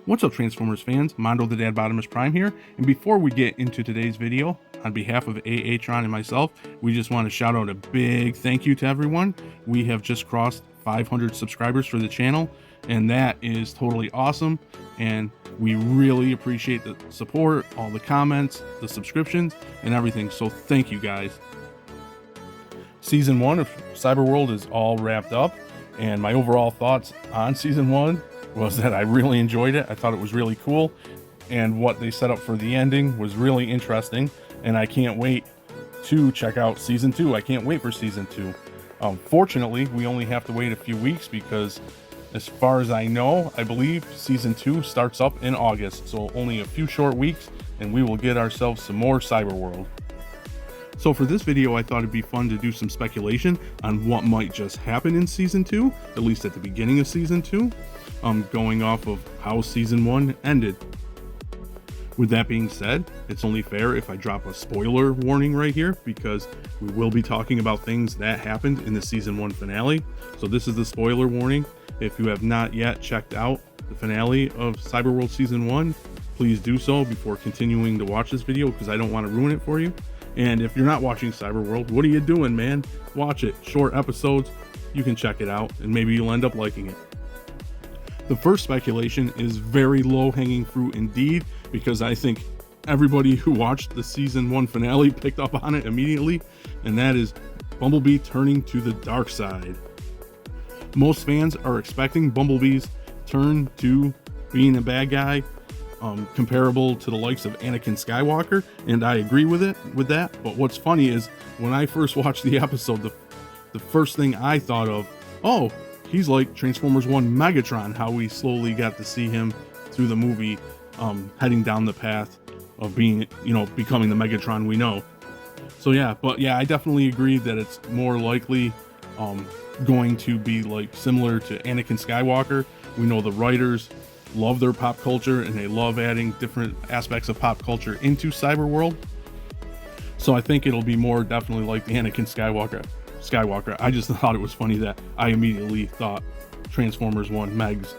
What's up, Transformers fans? Mondo the Dad Bottomus Prime here, and before we get into today's video, on behalf of Tron and myself, we just want to shout out a big thank you to everyone. We have just crossed 500 subscribers for the channel, and that is totally awesome, and we really appreciate the support, all the comments, the subscriptions, and everything, so thank you guys. Season 1 of Cyberworld is all wrapped up, and my overall thoughts on Season 1 was that I really enjoyed it. I thought it was really cool, and what they set up for the ending was really interesting, and I can't wait to check out Season 2. I can't wait for Season 2. Fortunately, we only have to wait a few weeks because, as far as I know, I believe Season 2 starts up in August, so only a few short weeks, and we will get ourselves some more Cyberworld. So for this video, I thought it'd be fun to do some speculation on what might just happen in Season 2, at least at the beginning of Season 2, going off of how Season 1 ended. With that being said, it's only fair if I drop a spoiler warning right here, because we will be talking about things that happened in the Season 1 finale. So this is the spoiler warning. If you have not yet checked out the finale of Cyberworld Season 1, please do so before continuing to watch this video, because I don't want to ruin it for you. And if you're not watching Cyberworld, what are you doing, man? Watch it. Short episodes. You can check it out, and maybe you'll end up liking it. The first speculation is very low-hanging fruit indeed, because I think everybody who watched the Season 1 finale picked up on it immediately, and that is Bumblebee turning to the dark side. Most fans are expecting Bumblebee's turn to being a bad guy, comparable to the likes of Anakin Skywalker, and I agree with that. But what's funny is when I first watched the episode, the first thing I thought of, oh, he's like Transformers 1 Megatron, how we slowly got to see him through the movie, heading down the path of being, becoming the Megatron we know. So yeah, but yeah, I definitely agree that it's more likely going to be like similar to Anakin Skywalker. We know the writers love their pop culture, and they love adding different aspects of pop culture into Cyberworld. So I think it'll be more definitely like the Anakin Skywalker. I just thought it was funny that I immediately thought Transformers 1 Megs,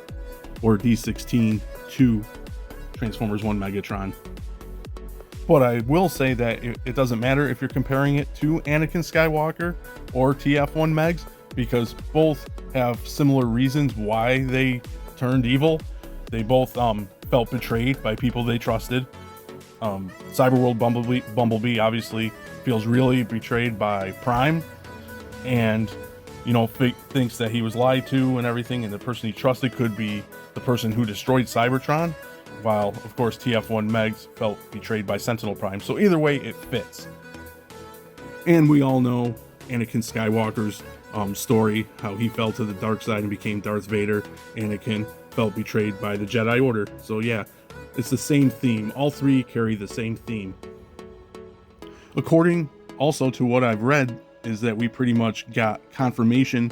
or D16 to Transformers 1 Megatron. But I will say that it doesn't matter if you're comparing it to Anakin Skywalker or TF1 Megs, because both have similar reasons why they turned evil. They both felt betrayed by people they trusted. Cyberworld Bumblebee obviously feels really betrayed by Prime, and thinks that he was lied to and everything, and the person he trusted could be the person who destroyed Cybertron, while of course TF1 Megs felt betrayed by Sentinel Prime. So either way, it fits. And we all know Anakin Skywalker's story, how he fell to the dark side and became Darth Vader. Anakin felt betrayed by the Jedi Order. So yeah, it's the same theme. All three carry the same theme. According also to what I've read, is that we pretty much got confirmation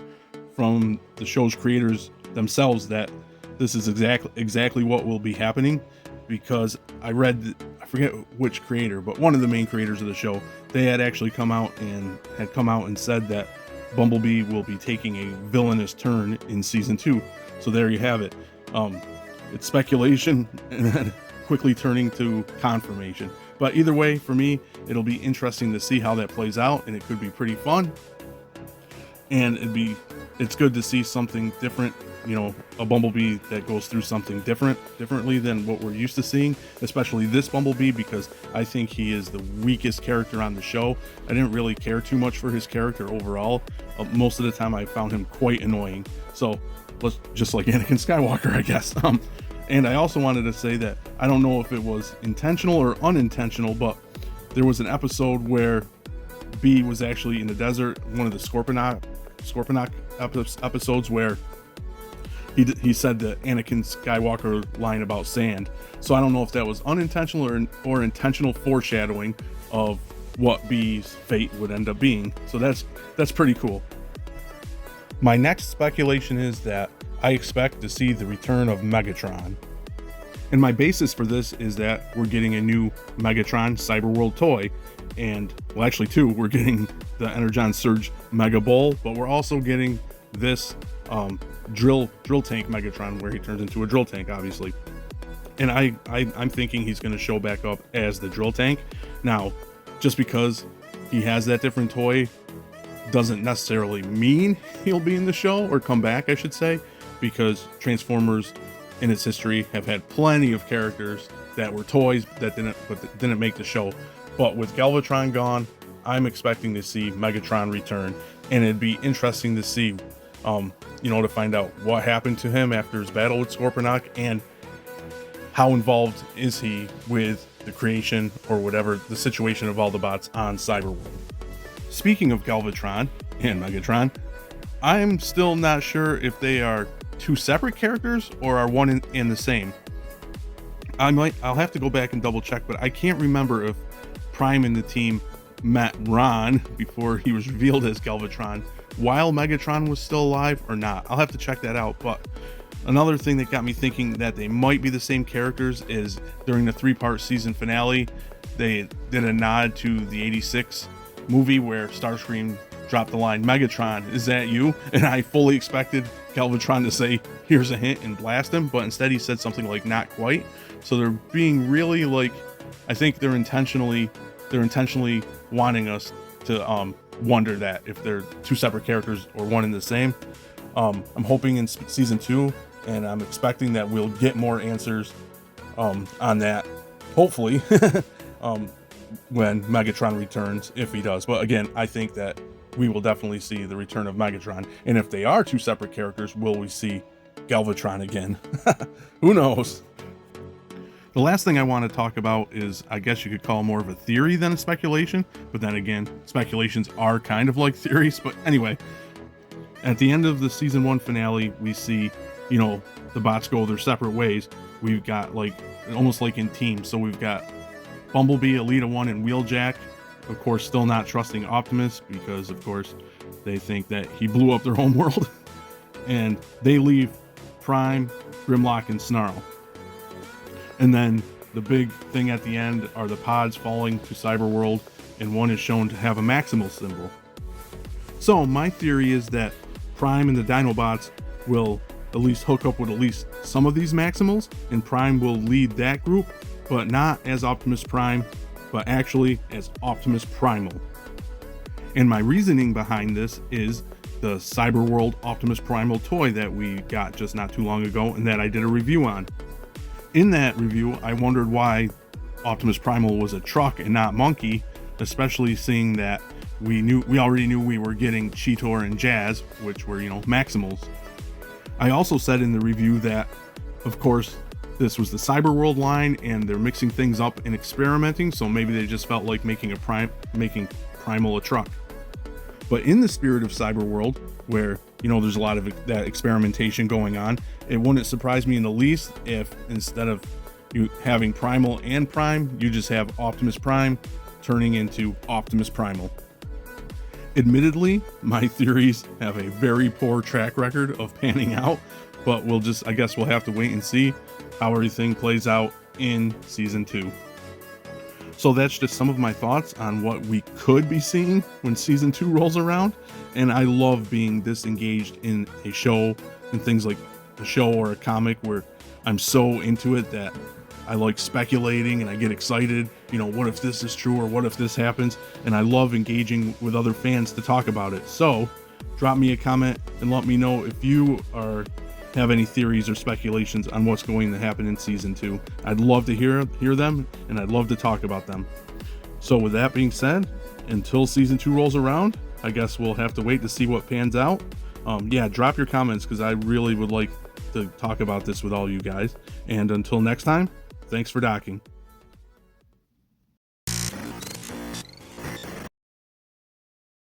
from the show's creators themselves that this is exactly what will be happening, because I read, I forget which creator, but one of the main creators of the show, they had actually come out and said that Bumblebee will be taking a villainous turn in Season 2. So there you have it. It's speculation and then quickly turning to confirmation. But either way, for me, it'll be interesting to see how that plays out, and it could be pretty fun. And it's good to see something different, a Bumblebee that goes through something differently than what we're used to seeing, especially this Bumblebee, because I think he is the weakest character on the show. I didn't really care too much for his character overall. Most of the time I found him quite annoying. So just like Anakin Skywalker, I guess. And I also wanted to say that I don't know if it was intentional or unintentional, but there was an episode where B was actually in the desert, one of the Scorponok episodes, where he said the Anakin Skywalker line about sand. So I don't know if that was unintentional or intentional foreshadowing of what B's fate would end up being. So that's pretty cool. My next speculation is that I expect to see the return of Megatron. And my basis for this is that we're getting a new Megatron Cyberworld toy. And, well, actually two. We're getting the Energon Surge Mega Bowl, but we're also getting this drill tank Megatron, where he turns into a drill tank, obviously. And I'm thinking he's going to show back up as the drill tank. Now, just because he has that different toy doesn't necessarily mean he'll be in the show, or come back, I should say, because Transformers in its history have had plenty of characters that were toys that didn't make the show. But with Galvatron gone, I'm expecting to see Megatron return, and it'd be interesting to see, to find out what happened to him after his battle with Scorponok, and how involved is he with the creation or whatever the situation of Autobots on Cyberworld. Speaking of Galvatron and Megatron, I'm still not sure if they are two separate characters or are one and the same. I'll have to go back and double check, but I can't remember if Prime and the team met Ron before he was revealed as Galvatron while Megatron was still alive or not. I'll have to check that out. But another thing that got me thinking that they might be the same characters is during the 3-part season finale, they did a nod to the 86 movie where Starscream dropped the line, "Megatron, is that you?" And I fully expected Galvatron to say, "Here's a hint," and blast him, but instead he said something like, "Not quite." So they're being really I think they're intentionally wanting us to wonder that if they're two separate characters or one and the same. I'm hoping in season 2, and I'm expecting that we'll get more answers on that, hopefully, when Megatron returns, if he does. But again, I think that we will definitely see the return of Megatron. And if they are two separate characters, will we see Galvatron again? Who knows? The last thing I want to talk about is, I guess you could call more of a theory than a speculation, but then again, speculations are kind of like theories. But anyway, at the end of the season 1 finale, we see, the bots go their separate ways. We've got almost like in teams. So we've got Bumblebee, Elita 1, and Wheeljack, of course, still not trusting Optimus because, of course, they think that he blew up their home world. And they leave Prime, Grimlock, and Snarl. And then the big thing at the end are the pods falling to Cyberworld, and one is shown to have a Maximal symbol. So my theory is that Prime and the Dinobots will at least hook up with at least some of these Maximals, and Prime will lead that group, but not as Optimus Prime, but actually as Optimus Primal. And my reasoning behind this is the Cyberworld Optimus Primal toy that we got just not too long ago, and that I did a review on. In that review, I wondered why Optimus Primal was a truck and not monkey, especially seeing that we already knew we were getting Cheetor and Jazz, which were, Maximals. I also said in the review that, of course, this was the Cyberworld line and they're mixing things up and experimenting, so maybe they just felt like making Primal a truck. But in the spirit of Cyberworld, where there's a lot of that experimentation going on, it wouldn't surprise me in the least if instead of you having Primal and Prime, you just have Optimus Prime turning into Optimus Primal. Admittedly, my theories have a very poor track record of panning out, but I guess we'll have to wait and see how everything plays out in season 2. So that's just some of my thoughts on what we could be seeing when season 2 rolls around. And I love being this engaged in a show and things like a show or a comic where I'm so into it that I like speculating and I get excited. What if this is true, or what if this happens? And I love engaging with other fans to talk about it. So drop me a comment and let me know if you have any theories or speculations on what's going to happen in season 2. I'd love to hear them, and I'd love to talk about them. So with that being said, until season 2 rolls around, I guess we'll have to wait to see what pans out. Drop your comments, because I really would like to talk about this with all you guys. And until next time, thanks for docking.